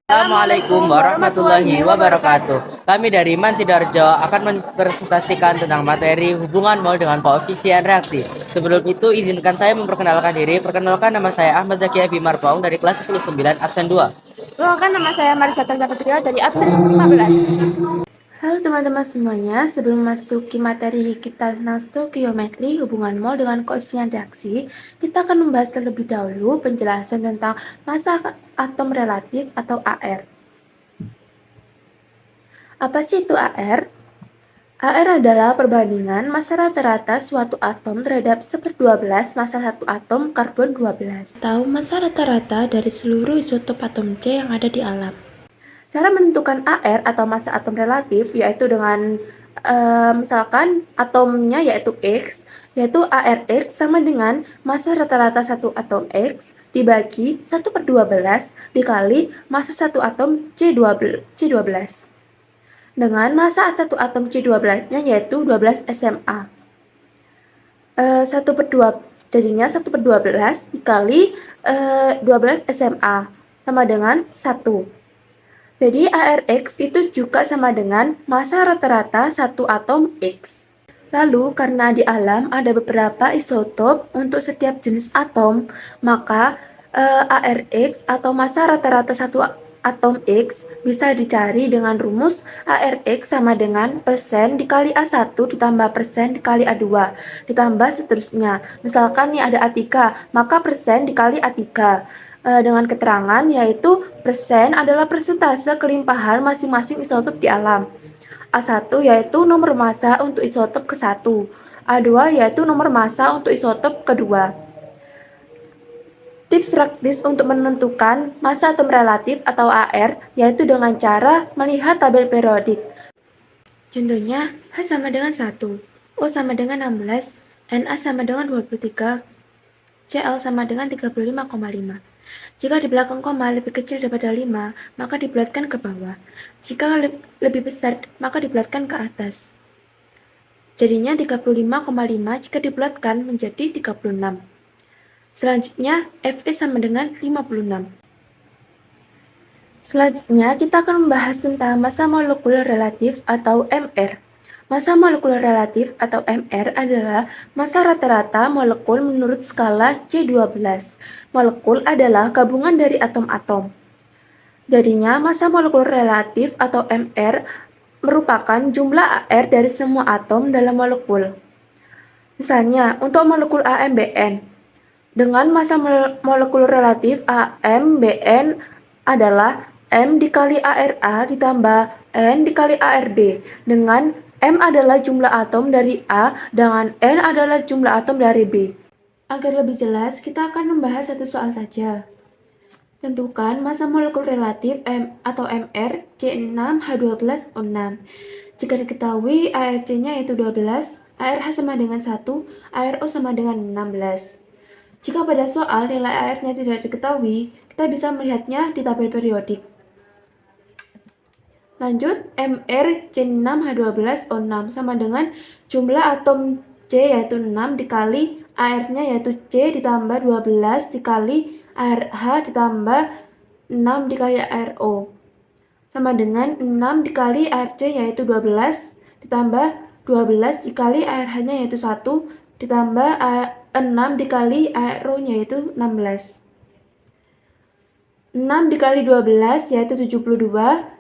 Assalamualaikum warahmatullahi wabarakatuh. Kami dari Man Sidoarjo akan mempresentasikan tentang materi hubungan mol dengan koefisien reaksi. Sebelum itu, izinkan saya memperkenalkan diri. Perkenalkan, nama saya Ahmad Zakia Bimar Paung dari kelas 10-9 absen 2. Perkenalkan, nama saya Marisa Putria dari absen 15. Halo teman-teman semuanya, sebelum masuk ke materi kita stoikiometri hubungan mol dengan koefisien reaksi, kita akan membahas terlebih dahulu penjelasan tentang massa atom relatif atau AR. Apa sih itu AR? AR adalah perbandingan massa rata-rata suatu atom terhadap 1/12 massa satu atom karbon 12, atau massa rata-rata dari seluruh isotop atom C yang ada di alam. Cara menentukan AR atau massa atom relatif yaitu dengan misalkan atomnya yaitu X, yaitu ARX sama dengan massa rata-rata satu atom X dibagi 1/12 dikali massa satu atom C12. Dengan massa satu atom C12-nya yaitu 12 SMA. 1/2 jadinya 1/12 dikali 12 SMA sama dengan 1. Jadi ARX itu juga sama dengan massa rata-rata satu atom X. Lalu karena di alam ada beberapa isotop untuk setiap jenis atom, maka ARX atau massa rata-rata satu atom X bisa dicari dengan rumus ARX sama dengan persen dikali A1 ditambah persen dikali A2 ditambah seterusnya. Misalkan nih ada A3, maka persen dikali A3. Dengan keterangan yaitu persen adalah persentase kelimpahan masing-masing isotop di alam. A1 yaitu nomor massa untuk isotop ke-1, A2 yaitu nomor massa untuk isotop kedua. Tips praktis untuk menentukan massa atom relatif atau AR yaitu dengan cara melihat tabel periodik. Contohnya, H sama dengan 1, O sama dengan 16, Na sama dengan 23, Cl sama dengan 35,5. Jika di belakang koma lebih kecil daripada 5, maka dibulatkan ke bawah. Jika lebih besar, maka dibulatkan ke atas. Jadinya 35,5 jika dibulatkan menjadi 36. Selanjutnya, Fe sama dengan 56. Selanjutnya, kita akan membahas tentang massa molekuler relatif atau MR. Massa molekuler relatif atau MR adalah massa rata-rata molekul menurut skala C12. Molekul adalah gabungan dari atom-atom. Jadinya, massa molekuler relatif atau MR merupakan jumlah AR dari semua atom dalam molekul. Misalnya, untuk molekul AMBN, dengan massa molekuler relatif AMBN adalah M dikali ARA ditambah N dikali ARB, dengan M adalah jumlah atom dari A dan N adalah jumlah atom dari B. Agar lebih jelas, kita akan membahas satu soal saja. Tentukan massa molekul relatif atau MR C6H12O6. Jika diketahui ARC-nya yaitu 12, ARH sama dengan 1, ARO sama dengan 16. Jika pada soal nilai AR-nya tidak diketahui, kita bisa melihatnya di tabel periodik. Lanjut, MR C6H12O6 sama dengan jumlah atom C yaitu 6 dikali AR-nya yaitu C ditambah 12 dikali ARH ditambah 6 dikali ARO. Sama dengan 6 dikali ARC yaitu 12 ditambah 12 dikali ARH-nya yaitu 1 ditambah 6 dikali ARO-nya yaitu 16. 6 dikali 12 yaitu 72.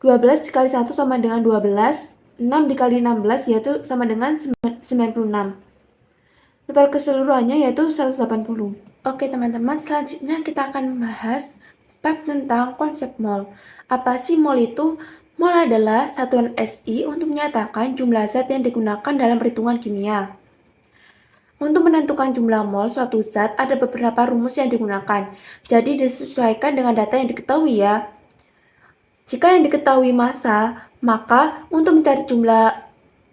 12 dikali 1 sama dengan 12, 6 dikali 16 yaitu sama dengan 96. Total keseluruhannya yaitu 180. Oke teman-teman, selanjutnya kita akan membahas bab tentang konsep mol. Apa sih mol itu? Mol adalah satuan SI untuk menyatakan jumlah zat yang digunakan dalam perhitungan kimia. Untuk menentukan jumlah mol suatu zat ada beberapa rumus yang digunakan, jadi disesuaikan dengan data yang diketahui ya. Jika yang diketahui massa, maka untuk mencari jumlah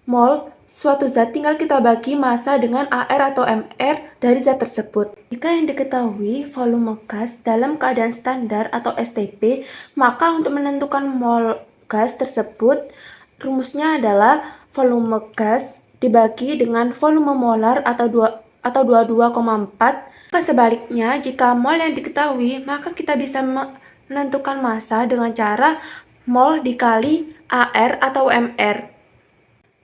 mol suatu zat tinggal kita bagi massa dengan AR atau MR dari zat tersebut. Jika yang diketahui volume gas dalam keadaan standar atau STP, maka untuk menentukan mol gas tersebut, rumusnya adalah volume gas dibagi dengan volume molar atau 22,4. Sebaliknya, jika mol yang diketahui, maka kita bisa menentukan massa dengan cara mol dikali AR atau MR.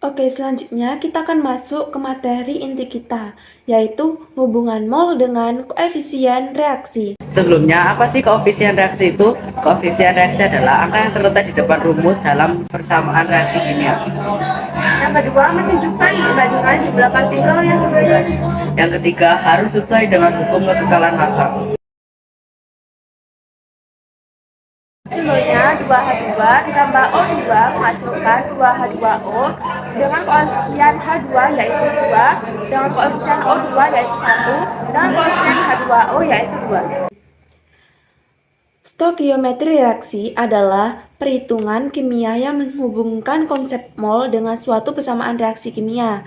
Oke, selanjutnya kita akan masuk ke materi inti kita, yaitu hubungan mol dengan koefisien reaksi. Sebelumnya, apa sih koefisien reaksi itu? Koefisien reaksi adalah angka yang terletak di depan rumus dalam persamaan reaksi kimia. Yang kedua, menunjukkan perbandingan jumlah partikel yang berbeda. Yang ketiga, harus sesuai dengan hukum kekekalan massa. Contohnya 2H2 ditambah O2 menghasilkan 2H2O dengan koefisien H2 yaitu 2, dengan koefisien O2 yaitu 1, dengan koefisien H2O yaitu 2. Stoikiometri reaksi adalah perhitungan kimia yang menghubungkan konsep mol dengan suatu persamaan reaksi kimia.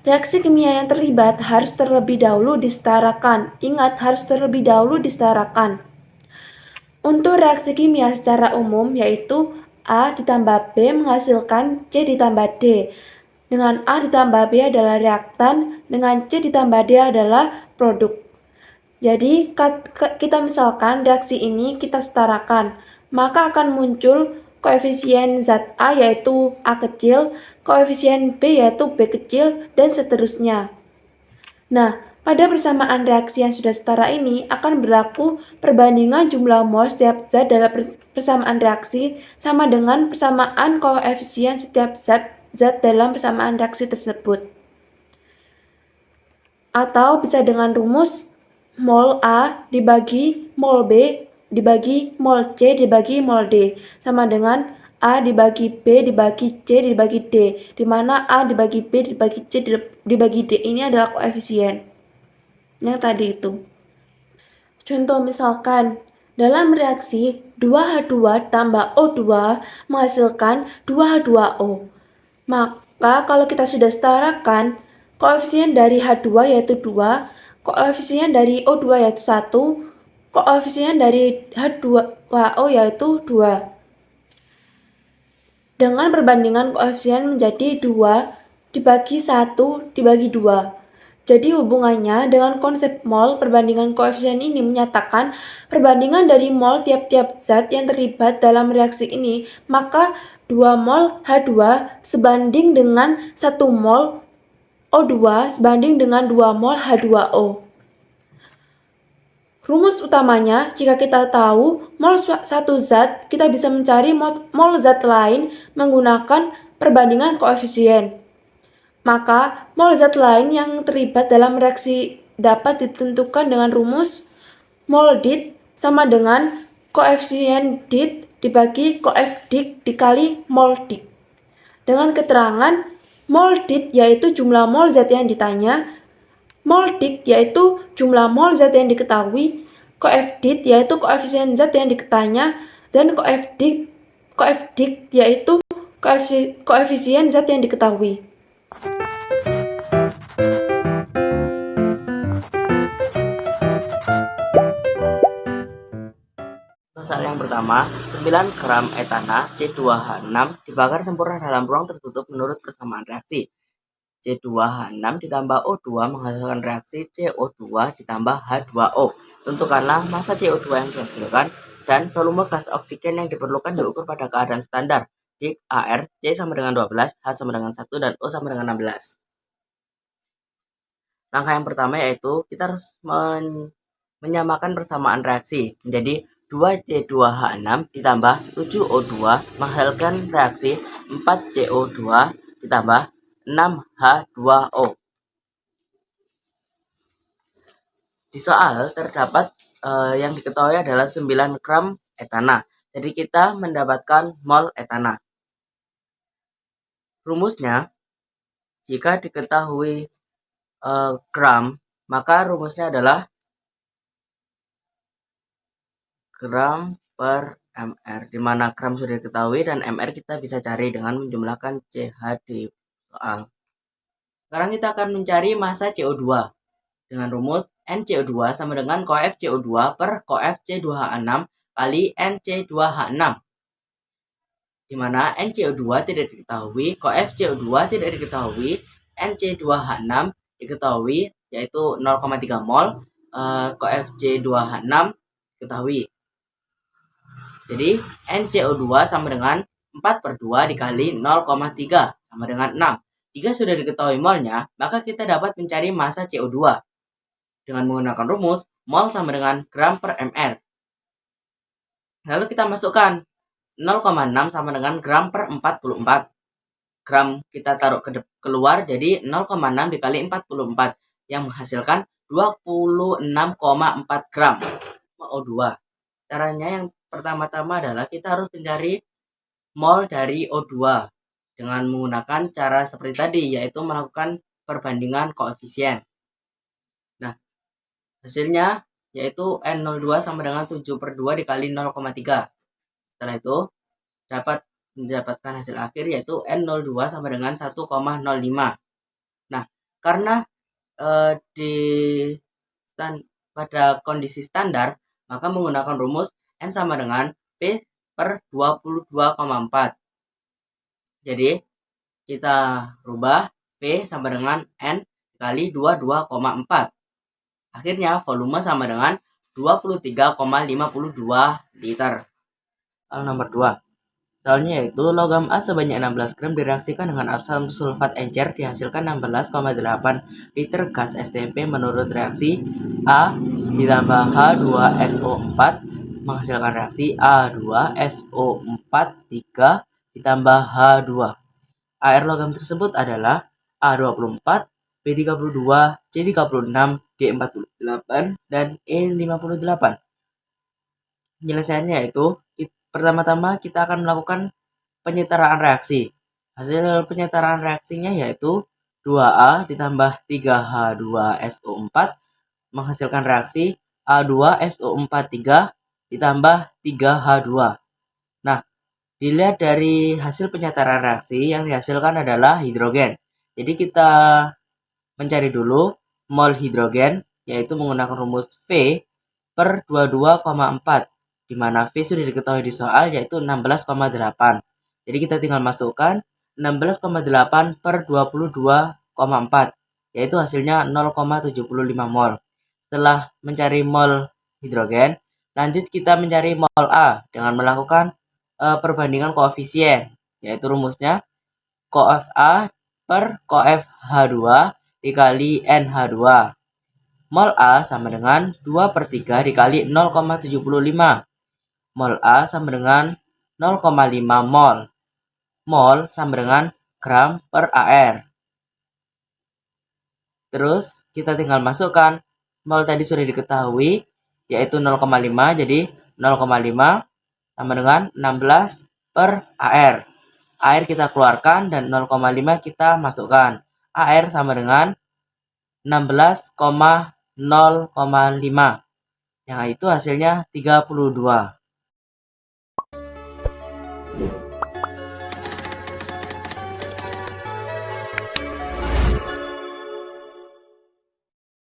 Reaksi kimia yang terlibat harus terlebih dahulu disetarakan. Ingat, harus terlebih dahulu disetarakan. Untuk reaksi kimia secara umum yaitu A ditambah B menghasilkan C ditambah D. Dengan A ditambah B adalah reaktan, dengan C ditambah D adalah produk. Jadi kita misalkan reaksi ini kita setarakan, maka akan muncul koefisien zat A yaitu A kecil, koefisien B yaitu B kecil, dan seterusnya. Nah, pada persamaan reaksi yang sudah setara ini akan berlaku perbandingan jumlah mol setiap zat dalam persamaan reaksi sama dengan persamaan koefisien setiap zat dalam persamaan reaksi tersebut. Atau bisa dengan rumus mol A dibagi mol B dibagi mol C dibagi mol D sama dengan A dibagi B dibagi C dibagi D, di mana A dibagi B dibagi C dibagi D ini adalah koefisien yang tadi itu. Contoh misalkan, dalam reaksi 2H2 tambah O2 menghasilkan 2H2O. Maka kalau kita sudah setarakan, koefisien dari H2 yaitu 2, koefisien dari O2 yaitu 1, koefisien dari H2O yaitu 2. Dengan perbandingan koefisien menjadi 2 dibagi 1 dibagi 2. Jadi hubungannya dengan konsep mol, perbandingan koefisien ini menyatakan perbandingan dari mol tiap-tiap zat yang terlibat dalam reaksi ini, maka 2 mol H2 sebanding dengan 1 mol O2 sebanding dengan 2 mol H2O. Rumus utamanya, jika kita tahu mol satu zat, kita bisa mencari mol zat lain menggunakan perbandingan koefisien. Maka, mol zat lain yang terlibat dalam reaksi dapat ditentukan dengan rumus mol dit sama dengan koefisien dit dibagi koef dik dikali mol dik. Dengan keterangan, mol dit yaitu jumlah mol zat yang ditanya, mol dik yaitu jumlah mol zat yang diketahui, koef dit yaitu koefisien zat yang diketanya, dan koef dik yaitu koefisien zat yang diketahui. Soal yang pertama, 9 gram etana C2H6 dibakar sempurna dalam ruang tertutup menurut persamaan reaksi. C2H6 ditambah O2 menghasilkan reaksi CO2 ditambah H2O. Tentukanlah massa CO2 yang dihasilkan dan volume gas oksigen yang diperlukan diukur pada keadaan standar. Jika AR, C sama dengan 12, H sama dengan 1, dan O sama dengan 16. Langkah yang pertama yaitu kita harus menyamakan persamaan reaksi menjadi 2C2H6 ditambah 7O2 menghasilkan reaksi 4CO2 ditambah 6H2O. Di soal terdapat yang diketahui adalah 9 gram etana. Jadi kita mendapatkan mol etana. Rumusnya, jika diketahui gram, maka rumusnya adalah gram per mr, di mana gram sudah diketahui dan mr kita bisa cari dengan menjumlahkan CH di soal. Sekarang kita akan mencari massa CO2 dengan rumus NCO2 sama dengan koef CO2 per koef C2H6 kali NC2H6, di mana NCO2 tidak diketahui, koef CO2 tidak diketahui, NC2H6 diketahui yaitu 0,3 mol, koef C2H6 diketahui. Jadi NCO2 sama dengan 4/2 dikali 0,3 sama dengan 6. Jika sudah diketahui molnya, maka kita dapat mencari massa CO2 dengan menggunakan rumus mol sama dengan gram per mr. Lalu kita masukkan 0,6 sama dengan gram per 44. Gram kita taruh keluar, jadi 0,6 dikali 44 yang menghasilkan 26,4 gram O2. Caranya yang pertama-tama adalah kita harus mencari mol dari O2 dengan menggunakan cara seperti tadi, yaitu melakukan perbandingan koefisien. Nah, hasilnya yaitu N02 sama dengan 7/2 dikali 0,3. Setelah itu dapat mendapatkan hasil akhir yaitu N02 sama dengan 1,05. Nah, karena pada kondisi standar, maka menggunakan rumus N sama dengan P per 22,4. Jadi, kita rubah P sama dengan N kali 22,4. Akhirnya, volume sama dengan 23,52 liter. Soal nomor 2. Soalnya yaitu logam A sebanyak 16 gram direaksikan dengan asam sulfat encer dihasilkan 16,8 liter gas STP menurut reaksi A ditambah H2SO4 menghasilkan reaksi A2SO4 3 ditambah H2. Air logam tersebut adalah A24, B32, C36, D48, dan E58. Penyelesaiannya yaitu pertama-tama kita akan melakukan penyetaraan reaksi. Hasil penyetaraan reaksinya yaitu 2A ditambah 3H2SO4 menghasilkan reaksi A2SO4 3 ditambah 3H2. Nah, dilihat dari hasil penyetaraan reaksi yang dihasilkan adalah hidrogen. Jadi kita mencari dulu mol hidrogen yaitu menggunakan rumus V per 22,4. Di mana V sudah diketahui di soal yaitu 16,8. Jadi kita tinggal masukkan 16,8 per 22,4 yaitu hasilnya 0,75 mol. Setelah mencari mol hidrogen, lanjut kita mencari mol A dengan melakukan perbandingan koefisien yaitu rumusnya koef A per koef H2 dikali NH2. Mol A sama dengan 2/3 dikali 0,75. Mol A sama dengan 0,5 mol. Mol sama dengan gram per AR. Terus kita tinggal masukkan mol tadi sudah diketahui yaitu 0,5, jadi 0,5 sama dengan 16 per AR. AR kita keluarkan dan 0,5 kita masukkan. AR sama dengan 16,0,5. Yang itu hasilnya 32.